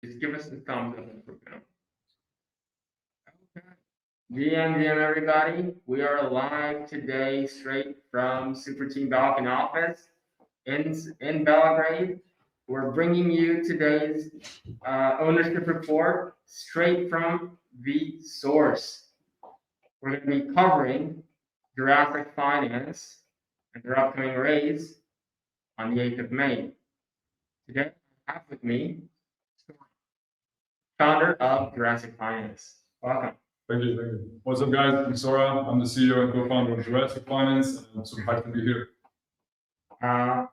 Just give us the thumbs up if we're going. GM everybody. We are live today straight from Super Team Balkan office in Belgrade. We're bringing you today's ownership report straight from the source. We're going to be covering Jurassic Finance and their upcoming raise on the 8th of May. Today, I have with me founder of Jurassic Finance. Welcome. Thank you. What's up, guys? I'm Sora. I'm the CEO and co-founder of JurassicFi's, and I'm super happy to be here. I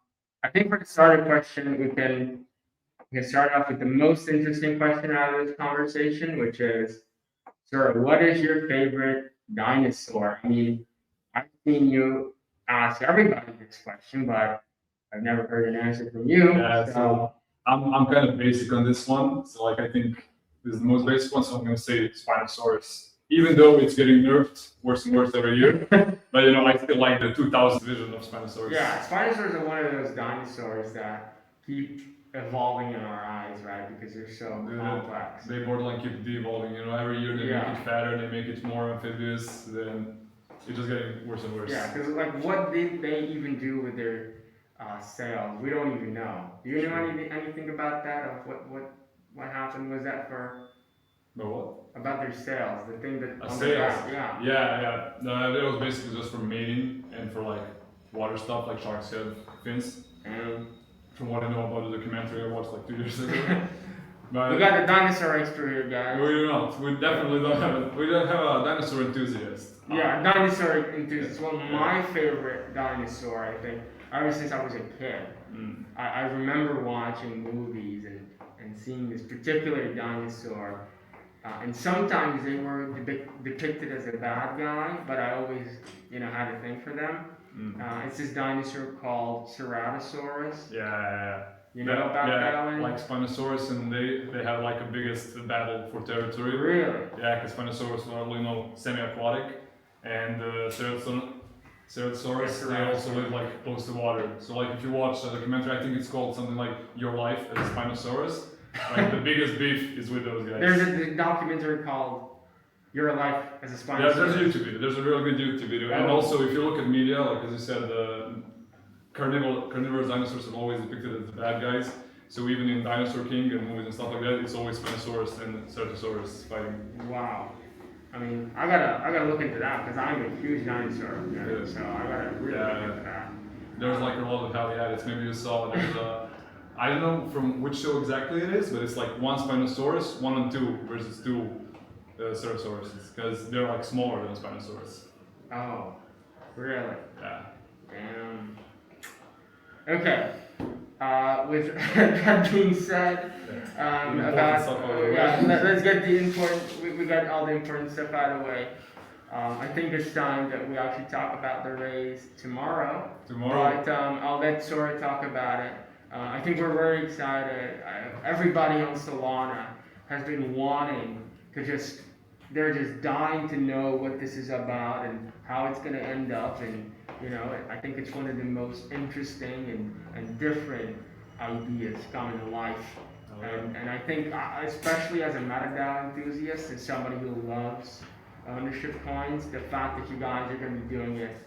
think for the starter question, we can start off with the most interesting question out of this conversation, which is, Sora, what is your favorite dinosaur? I mean, I've seen you ask everybody this question, but I've never heard an answer from you. Yeah, so I'm kind of basic on this one. So like I think this is the most basic one, so I'm gonna say Spinosaurus. Even though it's getting nerfed worse and worse every year, but I still like the 2000 vision of Spinosaurus. Yeah, Spinosaurs are one of those dinosaurs that keep evolving in our eyes, right? Because they're so complex. They borderline keep de-evolving. Every year they make it fatter, they make it more amphibious. Then it's just getting worse and worse. Yeah, because like, what did they even do with their sales? We don't even know. Do you know anything about that? Of what happened? Was that for? But what? About their sales, the thing that on sales. The back, yeah. No, it was basically just for mating and for like water stuff, like sharks have fins. From what I know about the documentary I watched like 2 years ago. But we got the dinosaur expert here, guys. We do not. We definitely don't have it. We don't have a dinosaur enthusiast. Yeah, dinosaur enthusiast. Well, my favorite dinosaur, I think, ever since I was a kid. I remember watching movies and seeing this particular dinosaur. And sometimes they were depicted as a bad guy, but I always, had a thing for them. It's this dinosaur called Ceratosaurus. Yeah. You know about that one? Like Spinosaurus, and they have like a biggest battle for territory. Really? Yeah, because Spinosaurus are semi-aquatic, and Ceratosaurus they also live like close to water. So like if you watch a documentary, I think it's called something like Your Life as a Spinosaurus. Like the biggest beef is with those guys. There's a documentary called Your Life as a Spinosaurus. Yeah, there's a YouTube video. There's a real good YouTube video. And also, if you look at media, like as you said, the carnivorous dinosaurs are always depicted as the bad guys. So even in Dinosaur King and movies and stuff like that, it's always Spinosaurus and Ceratosaurus fighting. Wow. I mean, I gotta look into that because I'm a huge dinosaur fan, so I gotta really look into that. There's like a lot of Haliades. Maybe you saw there's I don't know from which show exactly it is, but it's like one Spinosaurus, 1 and 2 versus 2 Ceratosaurus, because they're like smaller than Spinosaurus. Oh, really? Yeah. Damn. Okay. With that being said, let's get the important. We got all the important stuff out of the way. I think it's time that we actually talk about the raise tomorrow. But I'll let Sora talk about it. I think we're very excited. Everybody on Solana has been wanting to they're just dying to know what this is about and how it's going to end up. And, I think it's one of the most interesting and different ideas coming to life. And I think, especially as a MetaDAO enthusiast and somebody who loves ownership coins, the fact that you guys are going to be doing it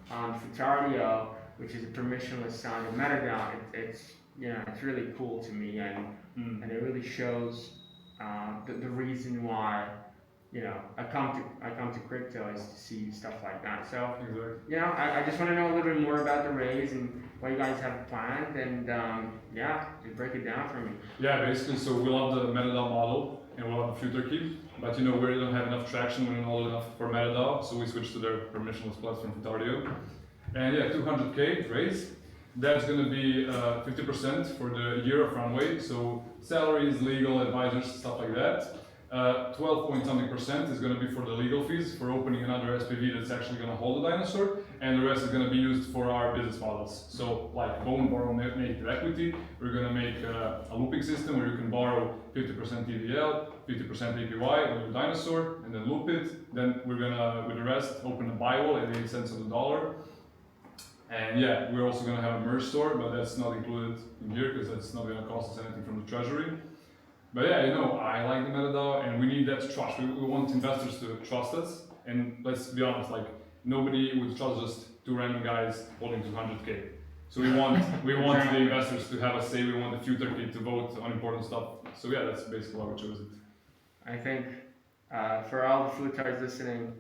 on Futardio, which is a permissionless sign of MetaDAO, it's really cool to me, and it really shows the reason why I come to crypto is to see stuff like that. So I just want to know a little bit more about the raise and what you guys have planned, and just break it down for me. Yeah, basically, so we love the MetaDAO model and we love the futarchy, but we don't have enough traction, we're not old enough for MetaDAO, so we switched to their permissionless platform Futardio. And 200K raise. That's going to be 50% for the year of runway, so salaries, legal, advisors, stuff like that. 12 point something percent is going to be for the legal fees for opening another SPV that's actually going to hold a dinosaur, and the rest is going to be used for our business models. So like bone borrow native equity, we're going to make a looping system where you can borrow 50% TVL, 50% APY on your dinosaur, and then loop it. Then we're going to, with the rest, open a buy wall at 8 cents on the dollar. And we're also going to have a merge store, but that's not included in here because that's not going to cost us anything from the treasury. But yeah, I like the MetaDAO, and we need that trust. We want investors to trust us, and let's be honest, like nobody would trust just two random guys holding 200K. So we want the investors to have a say. We want the futarchy to vote on important stuff. So yeah, that's basically why we chose it. I think for all the futards listening,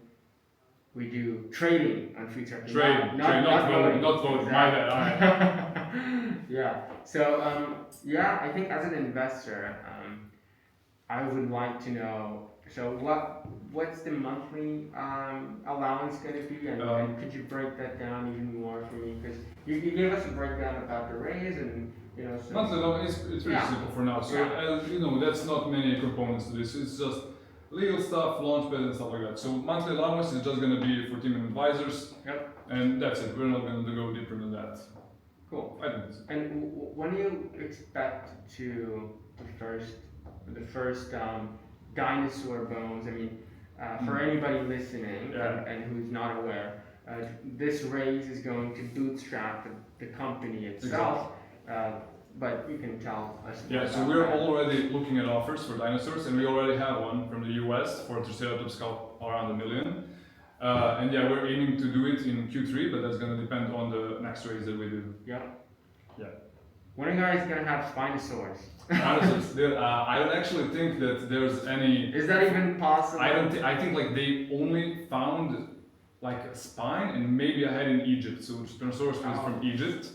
we do trading on futarchy. Trading, not voting. My bad. Yeah. So I think as an investor, I would like to know. So what's the monthly allowance going to be, and could you break that down even more for me? Because you gave us a breakdown about the raise, and So monthly loan it's pretty simple for now. So that's not many components to this. It's just legal stuff, launchpad, and stuff like that. So monthly allowance is just going to be for team and advisors. Yep. And that's it. We're not going to go deeper than that. Cool. I think. And when do you expect to the first dinosaur bones? I mean, for anybody listening and who's not aware, this raise is going to bootstrap the company itself. Exactly. But you can tell us. Yeah, so we're already looking at offers for dinosaurs, and we already have one from the US for triceratops called around $1 million. And we're aiming to do it in Q3, but that's going to depend on the next raise that we do. Yeah. Yeah. When are you guys going to have Spinosaurs? Dinosaurs. I don't actually think that there's any. Is that even possible? I think like they only found like a spine and maybe a head in Egypt. So Spinosaurus is from Egypt.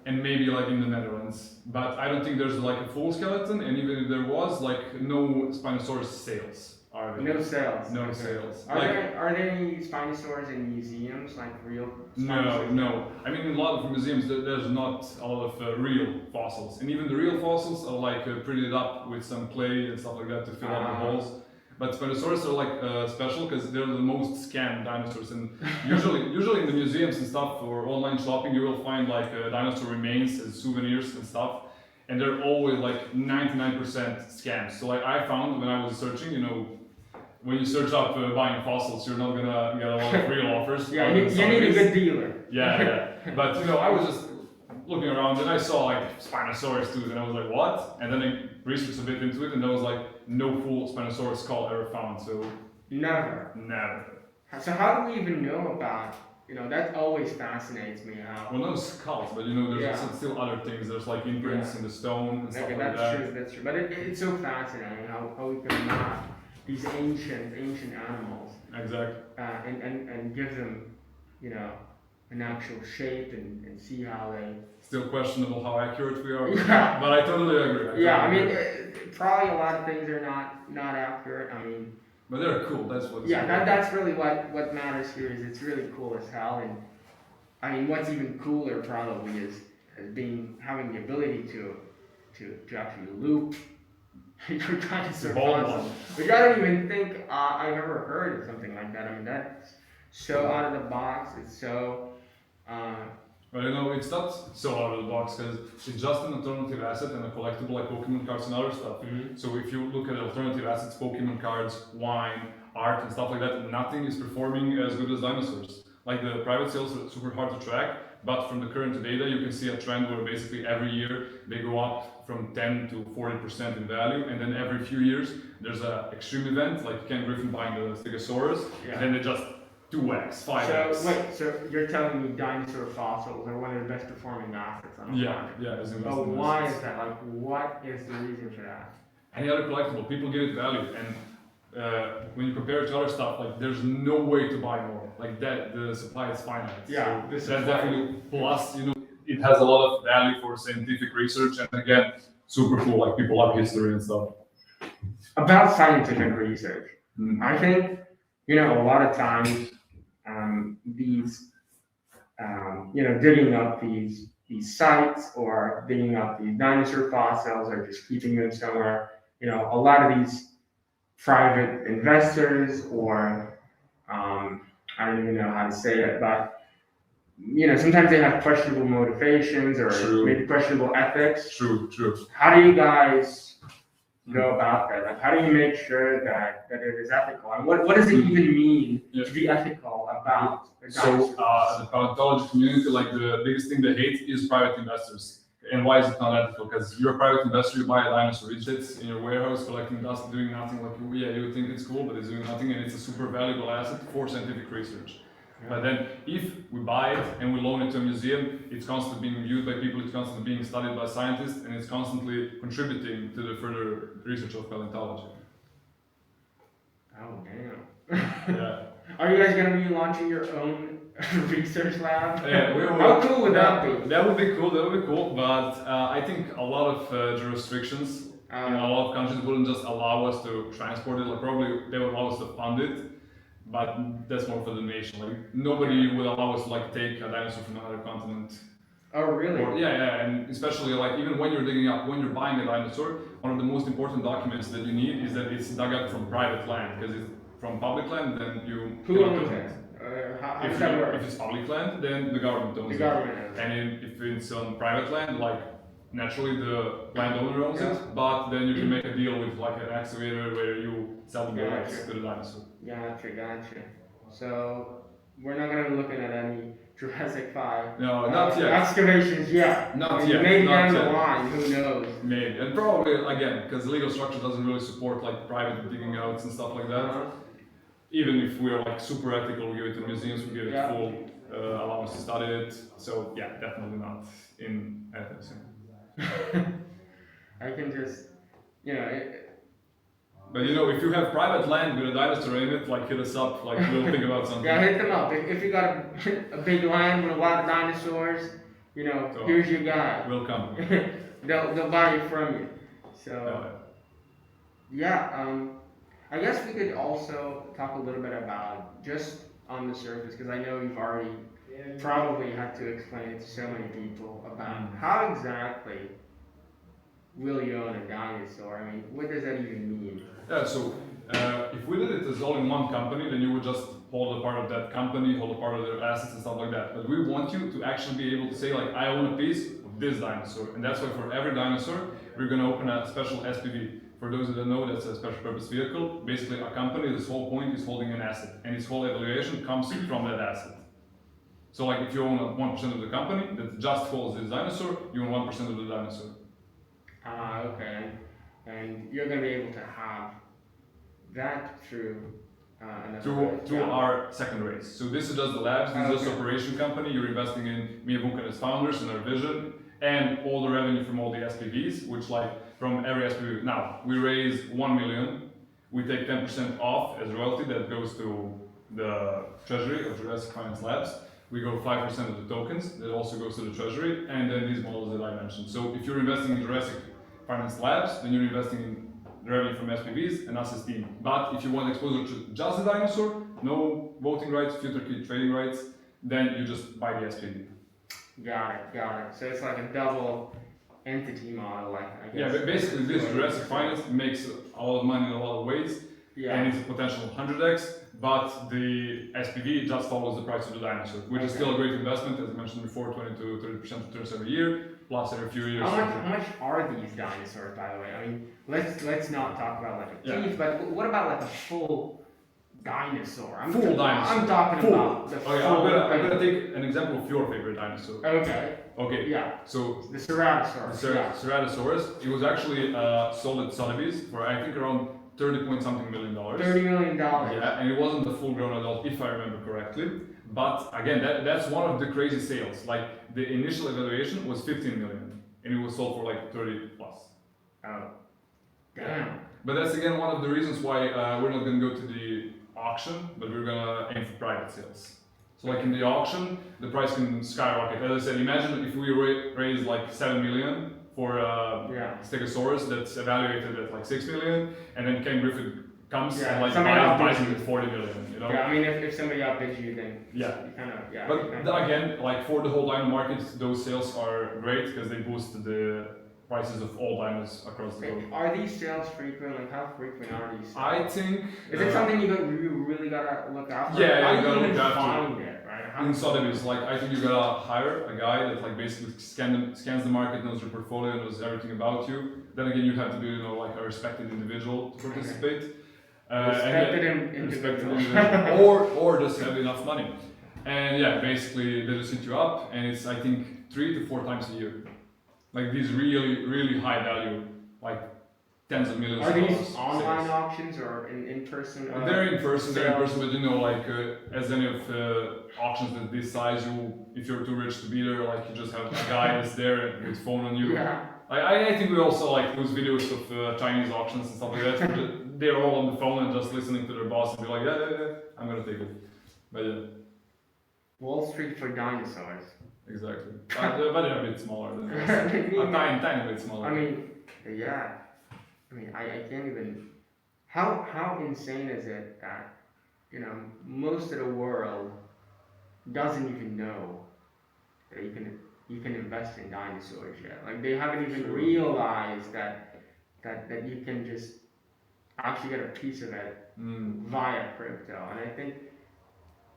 And maybe like in the Netherlands, but I don't think there's like a full skeleton, and even if there was, like no Spinosaurus sales are there. No sales. No sales. Are there any Spinosaurs in museums, like real? No. I mean, in a lot of museums, there's not a lot of real fossils, and even the real fossils are like prettied up with some clay and stuff like that to fill out the holes. But Spinosaurus are like special because they're the most scanned dinosaurs, and usually in the museums and stuff or online shopping, you will find like dinosaur remains as souvenirs and stuff, and they're always like 99% scams. So like I found when I was searching, when you search up buying fossils, you're not gonna get a lot of real offers. Yeah, you need a good dealer. Yeah. But I was just looking around and I saw like Spinosaurus tooth, and I was like, what? And then I researched a bit into it, and there was like no full Spinosaurus skull ever found. So never. So how do we even know about? That always fascinates me. Well, no skulls, but there's still other things. There's like imprints in the stone and stuff like that. That's true. But it's so fascinating how we can map these ancient animals. Exactly. And give them, an actual shape and see how they. Still questionable how accurate we are. Yeah. But I totally agree. I mean, probably a lot of things are not accurate. I mean. But they're cool. That's what. That's really what matters here. Is it's really cool as hell, and I mean, what's even cooler probably is having the ability to actually loop your dinosaur fossil, which I don't even think I've ever heard of something like that. I mean, that's so out of the box. It's so. Well, it's not so out of the box because it's just an alternative asset and a collectible like Pokemon cards and other stuff. Mm-hmm. So if you look at alternative assets, Pokemon cards, wine, art, and stuff like that, nothing is performing as good as dinosaurs. Like the private sales are super hard to track, but from the current data, you can see a trend where basically every year they go up from 10 to 40% in value, and then every few years there's an extreme event like Ken Griffin buying the Stegosaurus, and then they just 2x, 5x. So you're telling me dinosaur fossils are one of the best performing assets on the planet? Yeah. But why is that? Like, what is the reason for that? Any other collectible, people give it value, and when you compare it to other stuff, like there's no way to buy more. Like that, the supply is finite. Yeah, so that's definitely plus. It has a lot of value for scientific research, and again, super cool. Like people love history and stuff. About scientific research, I think a lot of times. These, digging up these sites or digging up these dinosaur fossils or just keeping them somewhere. A lot of these private investors or I don't even know how to say it, but sometimes they have questionable motivations or maybe questionable ethics. True. How do you guys go about that? Like, how do you make sure that it is ethical? And what does it even mean to be ethical about the dinosaurs? The paleontology community, like the biggest thing they hate is private investors. And why is it not ethical? Because you're a private investor, you buy a dinosaur, it sits in your warehouse collecting dust, doing nothing. Like, yeah, you would think it's cool, but it's doing nothing, and it's a super valuable asset for scientific research. Yeah. But then, if we buy it and we loan it to a museum, it's constantly being viewed by people, it's constantly being studied by scientists, and it's constantly contributing to the further research of paleontology. Oh, damn. Yeah. Are you guys going to be launching your own research lab? Yeah, we will. How cool would that be? That would be cool, but I think a lot of jurisdictions in a lot of countries wouldn't just allow us to transport it, like probably they would allow us to fund it, but that's more for the nation. Like nobody would allow us to like take a dinosaur from another continent. Oh really? Yeah, and especially like even when you're digging up, when you're buying a dinosaur, one of the most important documents that you need is that it's dug up from private land, because it's from public land, then you... Who owns it? How does that work? If it's public land, then the government owns it. The government owns it. And if it's on private land, like naturally the landowner owns it, but then you can make a deal with like an excavator where you sell the rights to the dinosaur. Gotcha. So we're not going to be looking at any JurassicFi not yet. Excavations yet. Not yet. Maybe down the line, who knows? Maybe, and probably again because the legal structure doesn't really support like private digging outs and stuff like that. Even if we're like super ethical, we give it to museums, we give it full allowance to study it. So yeah, definitely not in ethics. I can just, but if you have private land with a dinosaur in it, like hit us up, like we'll think about something. Yeah, hit them up. If you got a big land with a lot of dinosaurs, so here's your guy. We'll come. they'll buy it from you. So, I guess we could also talk a little bit about, just on the surface, because I know you've already probably had to explain it to so many people, about how exactly will you own a dinosaur? I mean, what does that even mean? Yeah, so if we did it as all in one company, then you would just hold a part of that company, hold a part of their assets and stuff like that. But we want you to actually be able to say, like, I own a piece of this dinosaur. And that's why for every dinosaur, we're going to open a special SPV. For those that don't know, that's a special purpose vehicle. Basically, a company, this whole point is holding an asset. And its whole evaluation comes from that asset. So, like, if you own 1% of the company that just holds this dinosaur, you own 1% of the dinosaur. Okay. And you're going to be able to have that through our second raise. So this is just the labs, this is just operation company. You're investing in me and Vukan as founders and our vision, and all the revenue from all the SPVs, which like from every SPV. Now, we raise 1 million, we take 10% off as royalty that goes to the treasury of Jurassic Finance Labs. We go 5% of the tokens, that also goes to the treasury, and then these models that I mentioned. So if you're investing in Jurassic Finance Labs, then you're investing in the revenue from SPVs and us as team. But if you want exposure to just the dinosaur, no voting rights, futarchy trading rights, then you just buy the SPV. Got it. So it's like a double entity model, I guess. Yeah, but basically this Jurassic Finance makes a lot of money in a lot of ways, and it's a potential 100x, but the SPV just follows the price of the dinosaur, which is still a great investment, as I mentioned before, 20 to 30% returns every year, plus every few years. How much are these dinosaurs, by the way? I mean, let's not talk about like a teeth, but what about like a full dinosaur? I'm talking about the full. I'm gonna take an example of your favorite dinosaur. Okay. Yeah. So the Ceratosaurus. Ceratosaurus. It was actually sold at Sotheby's for I think around $30-point-something million. $30 million. Yeah, and it wasn't a full-grown adult, if I remember correctly. But again, that's one of the crazy sales. Like the initial evaluation was 15 million, and it was sold for like 30 plus. Oh, damn. But that's again one of the reasons why we're not going to go to the auction, but we're going to aim for private sales. So like in the auction, the price can skyrocket. As I said, imagine if we raise like 7 million for Stegosaurus that's evaluated at like 6 million, and then Ken Griffith comes and like buys it at 40 million, you know? Yeah, I mean, if somebody outbids you, then you kind of, But again, like for the whole dino market, those sales are great because they boost the prices of all dinos across the globe. Are these sales frequent? Like, how frequent are these sales? I think... Is it something you really gotta look after? Yeah, you gotta look after. Find it, right? In Sotheby's, like, I think you gotta hire a guy that like basically scans the market, knows your portfolio, knows everything about you. Then again, you have to be, like a respected individual to participate. Respected individual. or just have enough money. And yeah, basically they just hit you up, and it's I think 3 to 4 times a year. like these really high value, like tens of millions Are of dollars. these online auctions or in person? They're in person, but you know, like as any of auctions at this size, if you're too rich to be there, like you just have a guy that's there with phone on you. Yeah. I think we also like those videos of Chinese auctions and stuff like that. They're all on the phone and just listening to their boss and be like, yeah, I'm gonna take it. But yeah. Wall Street for dinosaurs. Exactly. But they're a bit smaller than us. A tiny bit smaller. I mean, yeah. I mean, I can't even. How insane is it that, you know, most of the world doesn't even know that you can invest in dinosaurs yet. Like they haven't even realized that you can just actually get a piece of it via crypto. And I think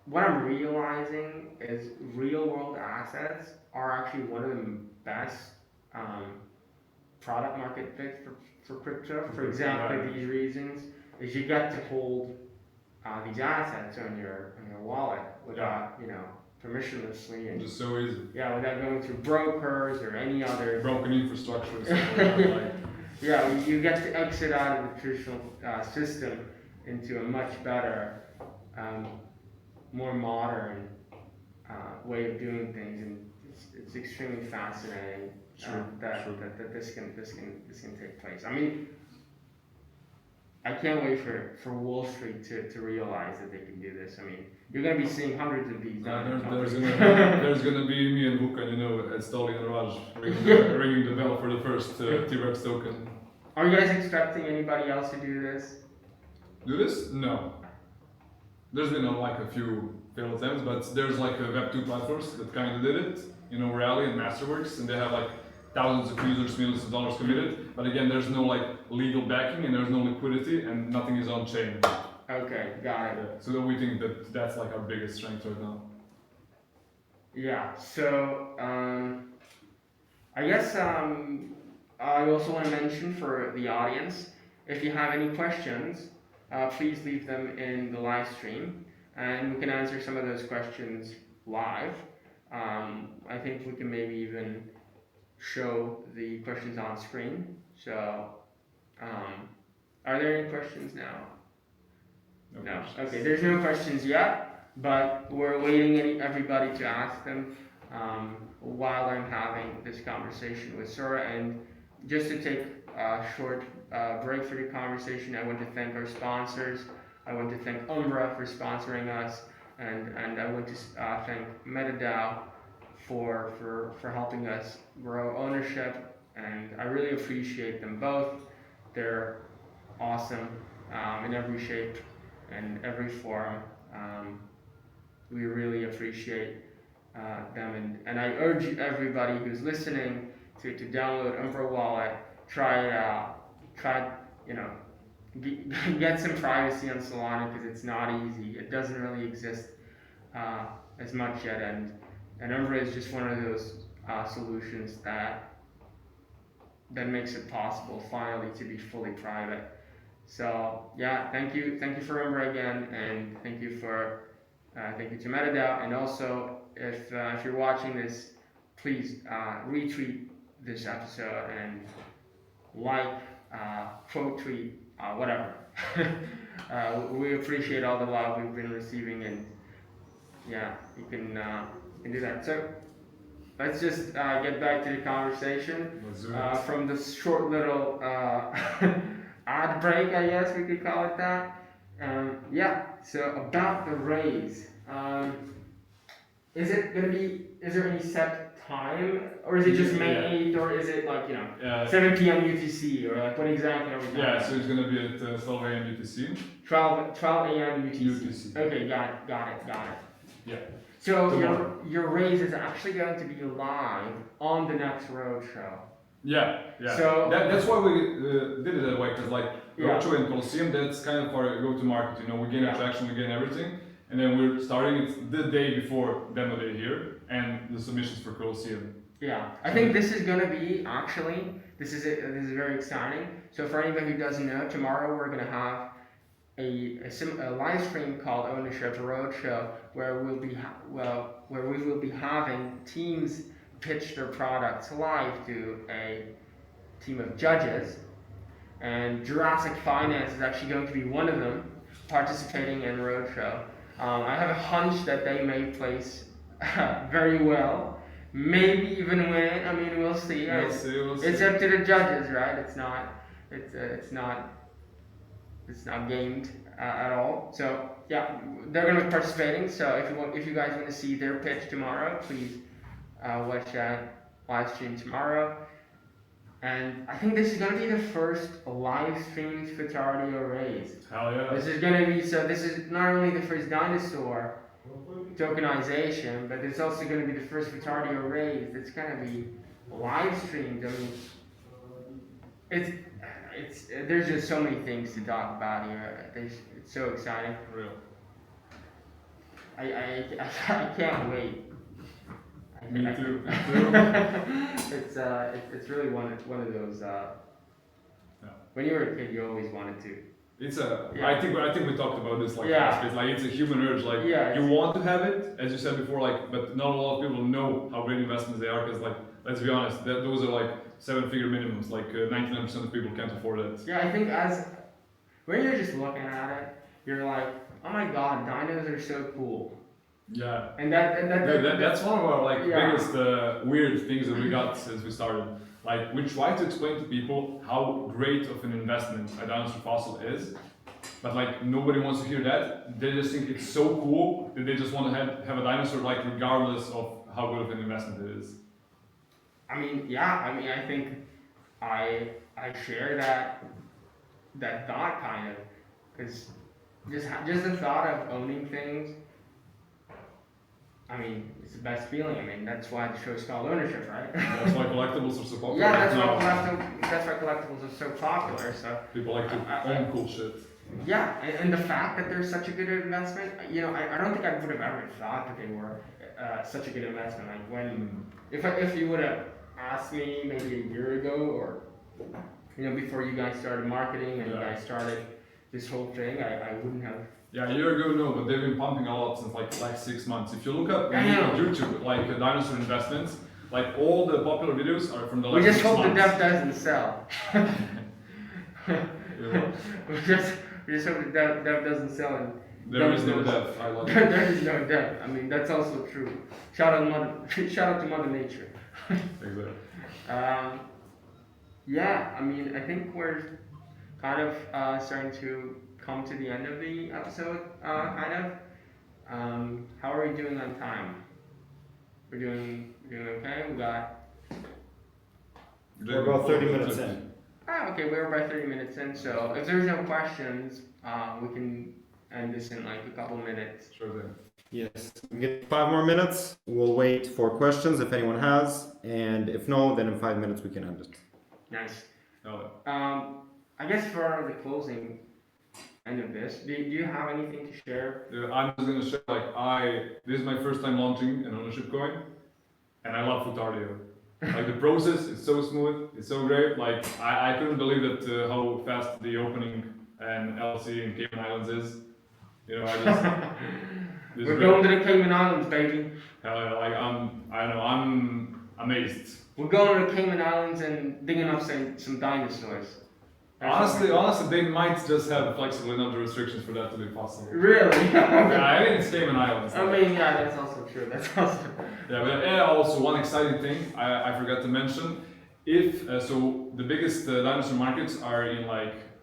what I'm realizing is real world assets are actually one of the best product market fits for crypto. For exactly these reasons, is you get to hold these assets on your wallet without permissionlessly and just so easy. Yeah, without going through brokers or any other broken infrastructure. And stuff like that, like. Yeah, you get to exit out of the traditional system into a much better, more modern way of doing things, and it's extremely fascinating that this can take place. I mean, I can't wait for Wall Street to realize that they can do this. I mean, you're going to be seeing hundreds of these. There's gonna be me and Vuka, at Stoli and Raj ringing the bell for the first T-Rex token. Are you guys expecting anybody else to do this? Do this? No. There's been a few failed attempts, but there's like Web2 platforms that kind of did it. Rally and Masterworks, and they have like thousands of users, millions of dollars committed. But again, there's no legal backing, and there's no liquidity, and nothing is on chain. Okay, got it. Yeah. So we think that's like our biggest strength right now. Yeah. So I guess I also want to mention for the audience, if you have any questions, please leave them in the live stream, and we can answer some of those questions live. I think we can maybe even show the questions on screen. So, are there any questions now? No. Okay, there's no questions yet, but we're waiting everybody to ask them while I'm having this conversation with Sora. And just to take a short break for the conversation, I want to thank our sponsors. I want to thank Umbra for sponsoring us, and I want to thank MetaDAO for helping us grow ownership, and I really appreciate them both. They're awesome in every shape and every form. We really appreciate them, and I urge everybody who's listening to download Umbra Wallet, try it out, get some privacy on Solana, because it's not easy. It doesn't really exist as much yet, and Umbra is just one of those solutions that makes it possible finally to be fully private. So yeah, thank you for Umbra again, and thank you to MetaDAO, and also if you're watching this, please retweet this episode and quote tweet, whatever. We appreciate all the love we've been receiving, and yeah, you can do that. So let's just get back to the conversation from this short little ad break, I guess we could call it that. So about the raise, is there any set time, or is it just May 8th, or is it 7 p.m. UTC, or what exactly are we talking about? So it's gonna be at 12 a.m. UTC. 12 a.m. UTC. Okay, got it. Yeah. So your raise is actually going to be live on the next roadshow. Yeah. So that's why we did it that way, because roadshow and Colosseum, that's kind of our go-to-market. We gain attraction, we gain everything, and then we're starting it the day before demo day here, and the submissions for Colosseum. Yeah, I think this is going to be this is very exciting. So for anybody who doesn't know, tomorrow we're going to have a live stream called Ownership Roadshow, where we will be having teams pitch their products live to a team of judges, and JurassicFi's is actually going to be one of them participating in Roadshow. I have a hunch that they may place very well, maybe even win. I mean, we'll see. We'll see. It's up to the judges, right? It's not gamed at all. So yeah, they're going to be participating. So if you guys want to see their pitch tomorrow, please watch that live stream tomorrow. And I think this is going to be the first live streamed Futardio raise. Hell yeah. This is going to be, so this is not only the first dinosaur tokenization, but it's also going to be the first Futardio raise that's going to be live streamed. I mean, there's just so many things to talk about here. It's so exciting. For real. I can't wait. Me too. It's really one of those. When you were a kid, you always wanted to. I think we talked about this it's a human urge. You want to have it, as you said before, but not a lot of people know how great investments they are. Because let's be honest, those are 7-figure minimums. 99% of people can't afford it. Yeah, I think when you're just looking at it, you're like, oh my god, dinos are so cool. Yeah, and that's one of our biggest weird things that we got since we started. We try to explain to people how great of an investment a dinosaur fossil is, but nobody wants to hear that. They just think it's so cool that they just want to have a dinosaur regardless of how good of an investment it is. I mean, I think I share that thought kind of, because just the thought of owning things. I mean, it's the best feeling. I mean, that's why the show's called ownership, right? That's why collectibles are so popular. Yeah, that's why collectibles are so popular. So people like to own cool shit. Yeah, and the fact that they're such a good investment, I don't think I would have ever thought that they were such a good investment. If you would have asked me maybe a year ago, or before you guys started marketing and you guys started this whole thing, I wouldn't have. Yeah, a year ago, no, but they've been pumping a lot since 6 months. If you look up on YouTube, dinosaur investments, all the popular videos are from the last 6 months. We just hope the dev doesn't sell. we just hope the dev doesn't sell. And there is no dev. I love it. There is no dev. I mean, that's also true. Shout out to Mother Nature. Exactly. Yeah, I mean, I think we're kind of starting to come to the end of the episode, kind of. How are we doing on time? We're doing okay. We're about 30 minutes in. Okay, we're about 30 minutes in. So if there's no questions, we can end this in a couple minutes. Sure thing. Yes, we get 5 more minutes. We'll wait for questions if anyone has, and if no, then in 5 minutes we can end it. Nice. Oh. I guess for the closing end of this, do you have anything to share? Yeah, I'm just gonna share this is my first time launching an ownership coin, and I love Futardio. The process is so smooth, it's so great. I couldn't believe that how fast the opening and LC in Cayman Islands is. We're going to the Cayman Islands, baby. Hell yeah, I'm amazed. We're going to the Cayman Islands and digging up some dinosaurs. Honestly, they might just have flexible enough restrictions for that to be possible. Really? I think it's Cayman Islands. I mean, yeah, that's also true. Yeah, but also one exciting thing I forgot to mention. So the biggest dinosaur markets are in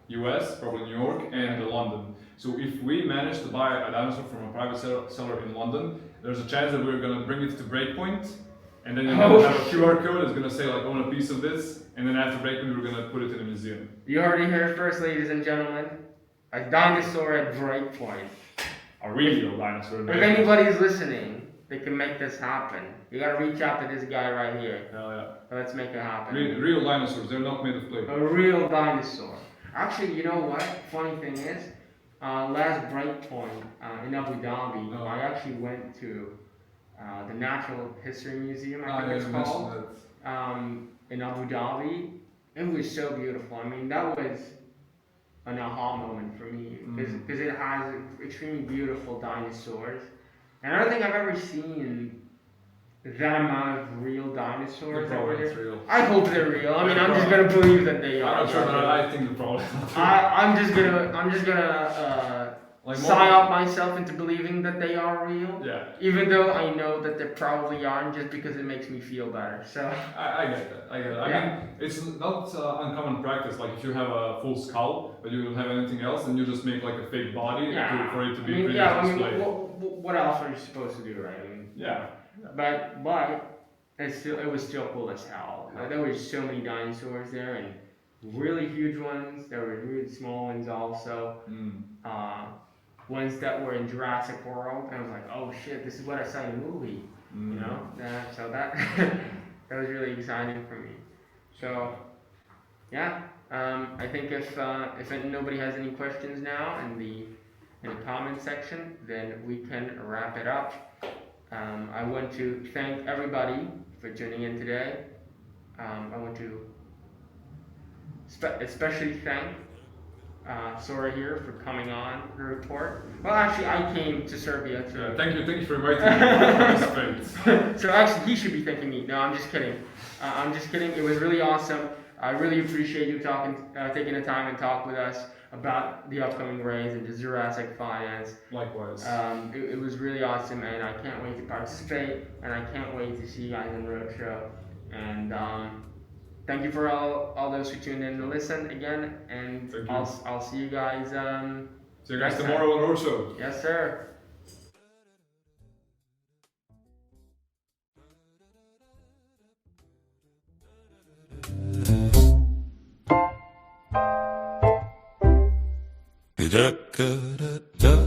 US, probably New York, and London. So if we manage to buy a dinosaur from a private seller in London, there's a chance that we're gonna bring it to Breakpoint, and then you're gonna have a QR code that's gonna say own a piece of this, and then after Breakpoint we're gonna put it in a museum. You heard it here first, ladies and gentlemen. A dinosaur at Breakpoint. A real dinosaur. If anybody's listening, they can make this happen. You gotta reach out to this guy right here. Hell yeah. Let's make it happen. Real dinosaurs, they're not made of clay. A real dinosaur. Actually, you know what? Funny thing is, last Breakpoint in Abu Dhabi, I actually went to the Natural History Museum, I think it's called, in Abu Dhabi. It was so beautiful. I mean, that was an aha moment for me because it has extremely beautiful dinosaurs, and I don't think I've ever seen that amount of real dinosaurs that were It's there. real. I hope they're real. I mean, I'm just gonna believe that they are. I'm not sure, but I think the problem is not true. I'm just gonna Like psyop myself into believing that they are real. Yeah, Even though I know that they probably aren't, just because it makes me feel better. So I get that. I get it. I mean, it's not uncommon practice. Like if you have a full skull, but you don't have anything else, then you just make like a fake body for it to be pretty displayed. What else are you supposed to do, right? I mean, Yeah. but it was still cool as hell. Like, there were so many dinosaurs there, and really huge ones. There were really small ones also. Ones that were in Jurassic World, and I was like, oh shit, this is what I saw in the movie. You know, so that that was really exciting for me. So yeah, I think if nobody has any questions now in the comment section, then we can wrap it up. I want to thank everybody for tuning in today. I want to especially thank Sora here for coming on the report. Well, actually, I came to Serbia to. Thank you for inviting me to participate. So actually, he should be thanking me. No, I'm just kidding. I'm just kidding. It was really awesome. I really appreciate you taking the time and talk with us about the upcoming race and the JurassicFi's. Likewise. It was really awesome, and I can't wait to participate, and I can't wait to see you guys on the roadshow. And thank you for all those who tuned in to listen again, and I'll see you guys. See you guys tomorrow on Roadshow. Yes, sir. Da da da da.